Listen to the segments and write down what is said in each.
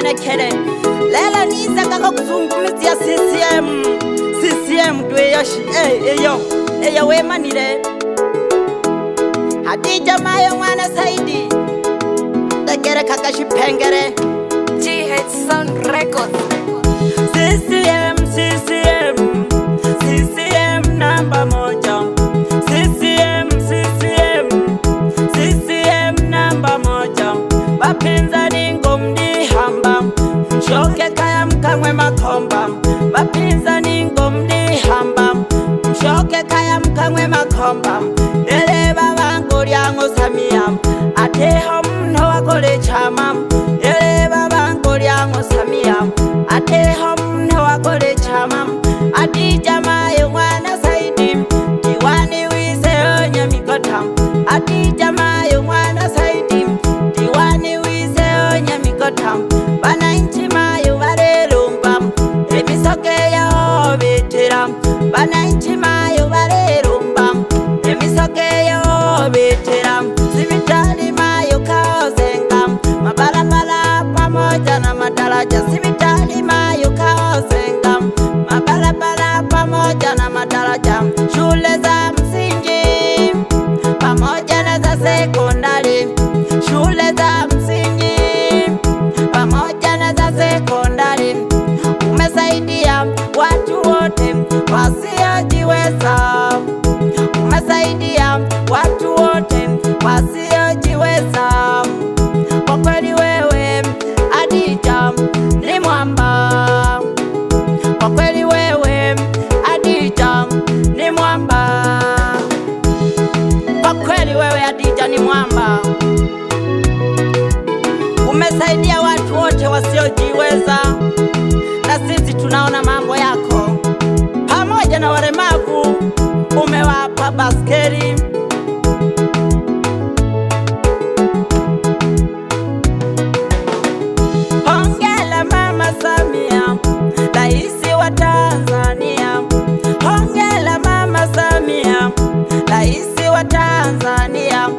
munyenekele lela niza kaka kuzungumzia CCM dweyoshi eyo wemanile Hadija Mayo mwana Saidi Tegere kaka shipengere GH Sound Records CCM namba moja CCM namba moja Bapinzani ngomdi hamba Mshoke kaya mkamwe makomba Bapinzani ngomdi hamba Mshoke kaya mkamwe makomba Ele baba ngoliango Samia Ateho mno wakole chama Ele baba ngoliango Samia Ateho mno wakole chama Hadija Mayo mwana Saidi Diwani wise onye mikota Hadija Mayo mwana Saidi Diwani wise onye mikota Bananchi Mayo barelumba Emisoke yao betera Bananchi Mayo barelumba Emisoke yao betera Sibitali Mayo kaozenga Mabalabala pamoja na madaraja Sibitali Mayo kaozenga Mabalabala pamoja na madaraja Shule za msingi pamoja na za sekondari Shule za msingi pamoja na za sekondari Umesaidia watu wote wasiojiweza Umesaidia watu wote wasiojiweza Kwa kweli wewe Hadija ni mwamba Kwa kweli wewe Hadija ni mwamba Kwa kweli wewe Hadija ni mwamba Umesaidia watu wote wasiojiweza Na sisi tunaona mambo yako Pamoja na walemavu umewapa baskeli Hongera Mama Samia Raisi wa Tanzania Hongera Mama Samia Raisi wa Tanzania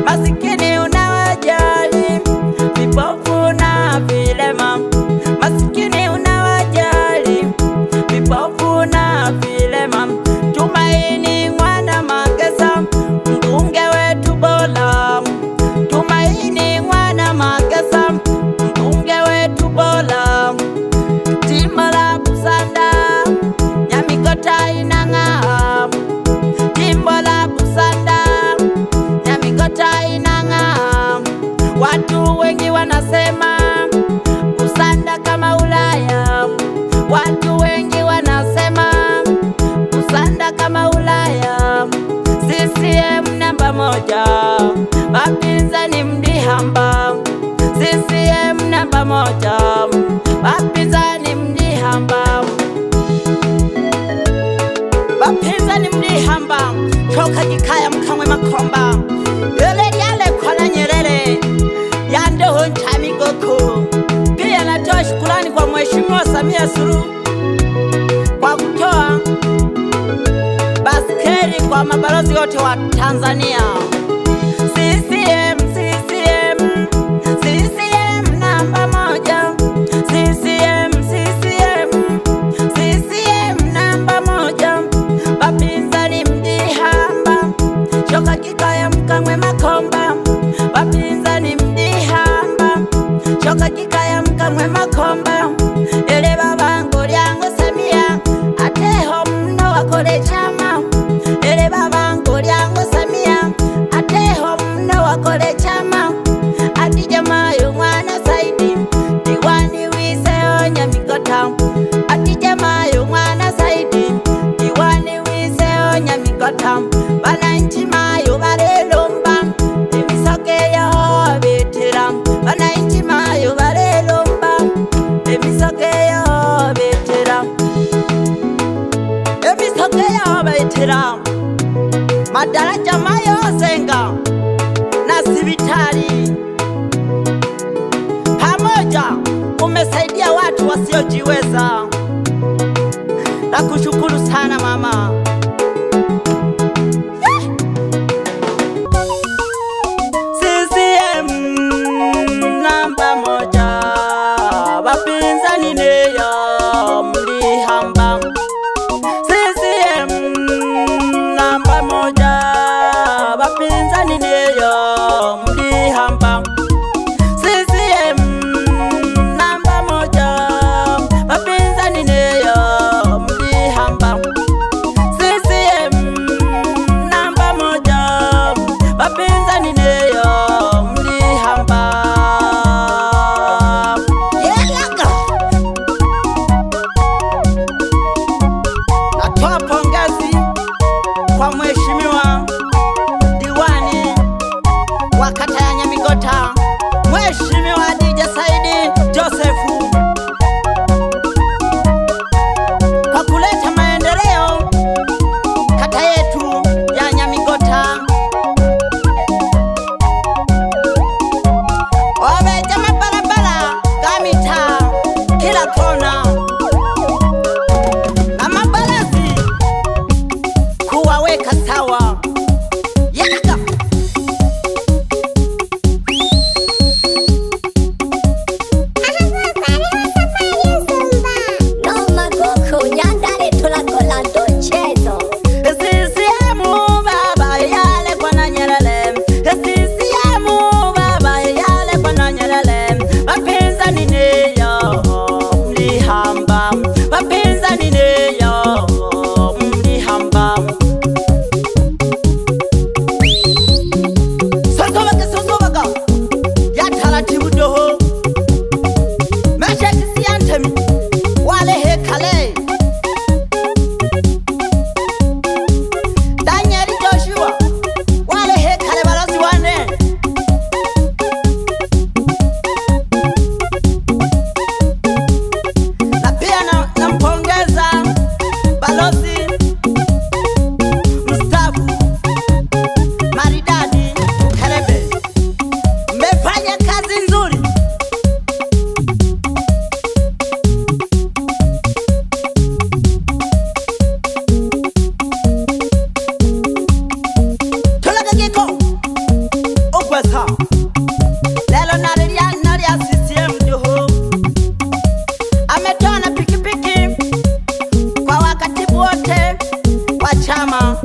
Masikini unawajali Vipofu na vilema Masikini unawajali Vipofu na vilema Tumaini mwana Magesa Mbunge wetu bora Tumaini mwana Magesa Mbunge wetu bora Jimbo la Busanda Nyamikota inang'aa Jimbo la Busanda Nyamikota inang'aa Watu wengi wanasema Busanda kama Ulaya Watu wengi wanasema Busanda kama Ulaya CCM namba moja Bapinzani mdihamba CCM namba moja Bapinzani mdihamba Bapinzani mdihamba Choka jikaya mkamwe makomba Yole yale kwa Nyerere Yandoho Ntamigoko Pia natoa shukrani kwa Mheshimiwa Samia Suluhu Kwa kutoa baskeli kwa mabalozi wote wa Tanzania CCM namba moja CCM namba moja Bapinzani mdihamba Shoka kikaya mkamwe makomba Bapinzani mdihamba Shoka kikaya mkamwe makomba Ele baba ngoliango Samia Ateho mno wakole chama Ele baba ngoliango Samia Ateho mno wakole chama Hadija Mayo mwana Saidi Diwani wise onye mikota Hadija Mayo mwana Saidi Diwani wise onye mikota Bananchi Mayo barelomba Emisoke yao betera Bananchi Mayo barelomba Emisoke yao betera Emisoke yao betera Madaraja Mayo zenga Na sibitali Pamoja umesaidia watu wasiojiweza Na kushukuru sana mama CCM namba moja weka sawa. Yaga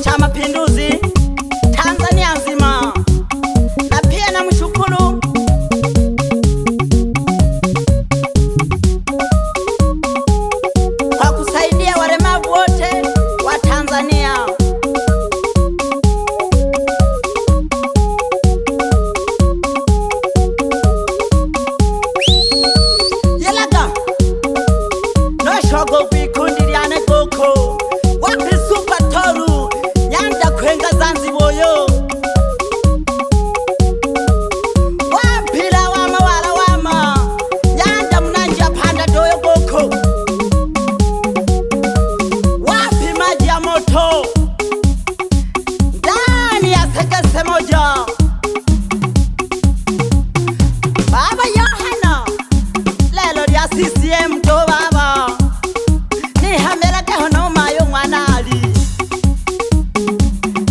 cha Mapinduzi Tanzania nzima, na pia na mshukuru kwa kusaidia walemavu wote wa Tanzania. Yelaga no shogo vikundi lyane goko wapi super toru nyanda kwenga Zanziboyo wapila wama wala wama nyanda mnanja panda doyo goko wapi maji ya moto ndani ya sekese moja. Baba Yohana lelo lya CCM to baba ni hamera ke hono mayo mwanali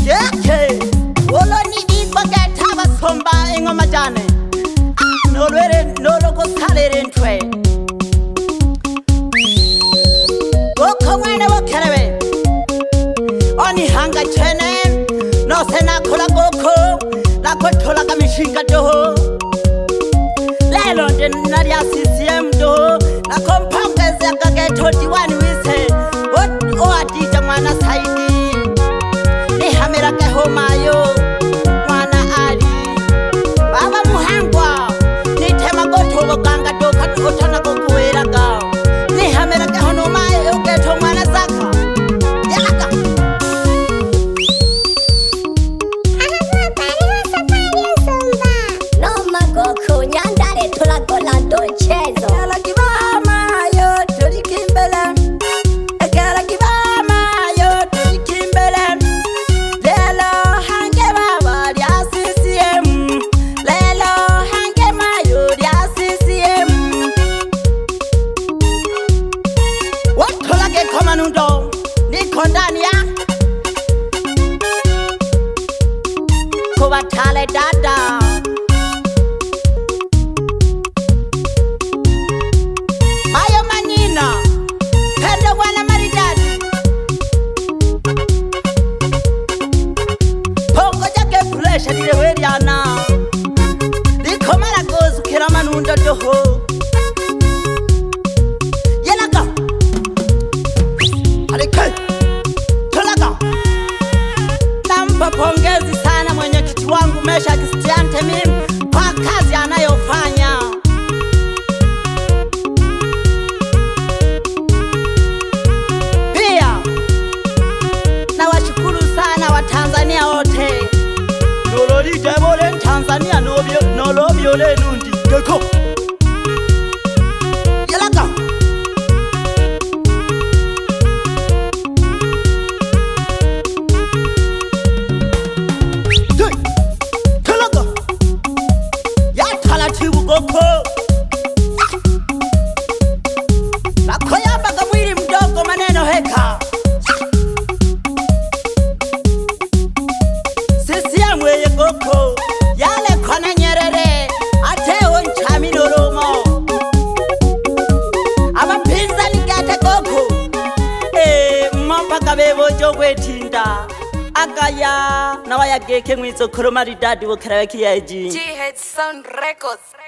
yake wolo ni dibaga taba somba ingoma jane no lwere no logo salere ntwe goko mwana wokerewe oni hanga chene no sena kola goko la kotola kamishinga doho lelo ndenari ya CCM do na kompongeze akageto diwani wise o atija mwana Saidi ni hamera ke homayo mwana Ali baba muhangwa ni tema goto boganga doka utana kukuweraga ni hamera ke hono mayo geto mwana Zaka yaka Manundo niko ndani ya kubatale dada ayo manina pendo wana maridadi pongo jake pressure dire weriana niko maragozu kira Manundo doho pongezi sana mwenyekiti wangu Mesha Christian Temim kwa kazi anayofanya. Pia na washukuru sana wa Tanzania wote. Nololi jebole Tanzania nolobyo le nundi geko. Yalaka goko na koyamba kamwili mdogo maneno heka aya na wa ya geke ngwitso kholo maridadi wo khara ya ji GH Sound Records.